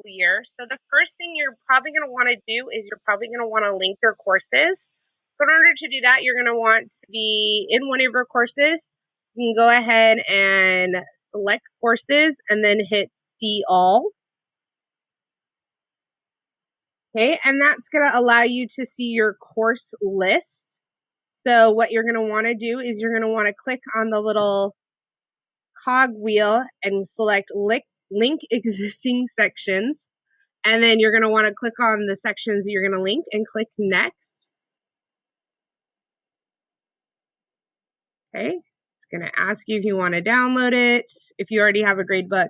school year. So the first thing you're probably going to want to do is you're probably going to want to link your courses. So in order to do that, you're going to want to be in one of your courses. You can go ahead and select courses and then hit see all. Okay, and that's going to allow you to see your course list. So what you're going to want to do is you're going to want to click on the little cog wheel and select link existing sections. And then you're going to want to click on the sections you're going to link and click next. Okay, it's going to ask you if you want to download it. If you already have a gradebook,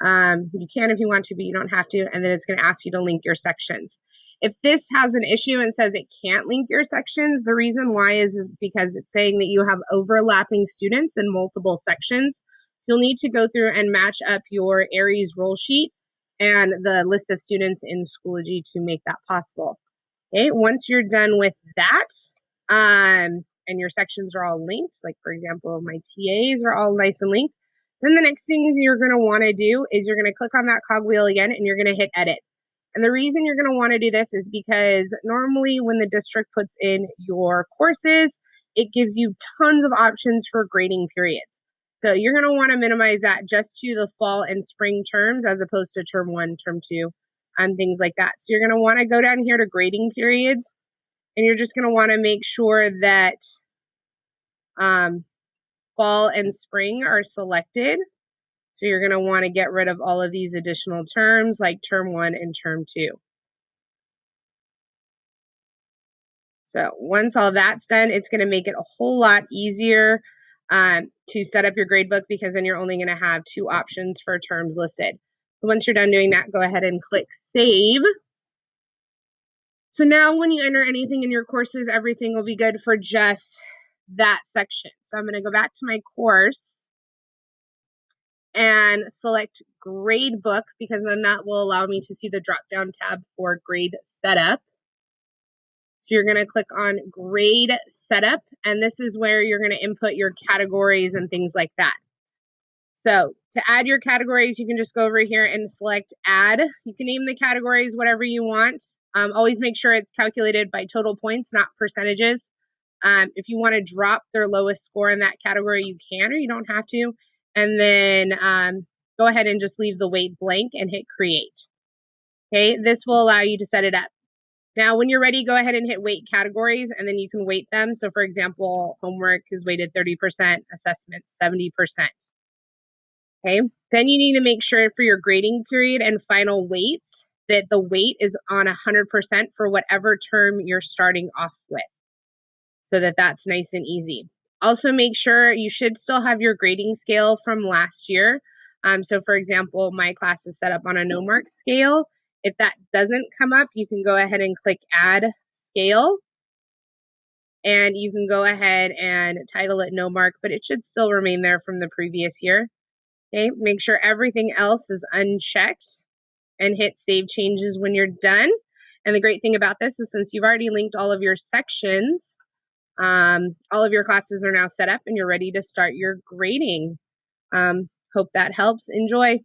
you can if you want to, but you don't have to. And then it's going to ask you to link your sections. If this has an issue and says it can't link your sections, the reason why is because it's saying that you have overlapping students in multiple sections. So you'll need to go through and match up your Aries roll sheet and the list of students in Schoology to make that possible. Okay, once you're done with that, and your sections are all linked, like for example, my TAs are all nice and linked, then the next thing you're going to want to do is you're going to click on that cogwheel again and you're going to hit edit. And the reason you're going to want to do this is because normally when the district puts in your courses, it gives you tons of options for grading periods. So you're going to want to minimize that just to the fall and spring terms as opposed to term 1, term 2, and things like that. So you're going to want to go down here to grading periods, and you're just going to want to make sure that fall and spring are selected. So you're going to want to get rid of all of these additional terms like term 1 and term 2. So once all that's done, it's going to make it a whole lot easier to set up your gradebook, because then you're only going to have 2 options for terms listed. So once you're done doing that, go ahead and click save. So now when you enter anything in your courses, everything will be good for just that section. So I'm going to go back to my course and select Gradebook, because then that will allow me to see the drop-down tab for Grade Setup. So you're going to click on Grade Setup, and this is where you're going to input your categories and things like that. So to add your categories, you can just go over here and select Add. You can name the categories whatever you want. Always make sure it's calculated by total points, not percentages. If you want to drop their lowest score in that category, you can, or you don't have to. And then go ahead and just leave the weight blank and hit Create. Okay, this will allow you to set it up. Now, when you're ready, go ahead and hit weight categories, and then you can weight them. So for example, homework is weighted 30%, assessment 70%. Okay, then you need to make sure for your grading period and final weights that the weight is on 100% for whatever term you're starting off with, so that that's nice and easy. Also make sure you should still have your grading scale from last year. So for example, my class is set up on a no mark scale. If that doesn't come up, you can go ahead and click Add Scale, and you can go ahead and title it no mark, but it should still remain there from the previous year. Okay, make sure everything else is unchecked and hit Save Changes when you're done. And the great thing about this is since you've already linked all of your sections, all of your classes are now set up and you're ready to start your grading. Hope that helps. Enjoy.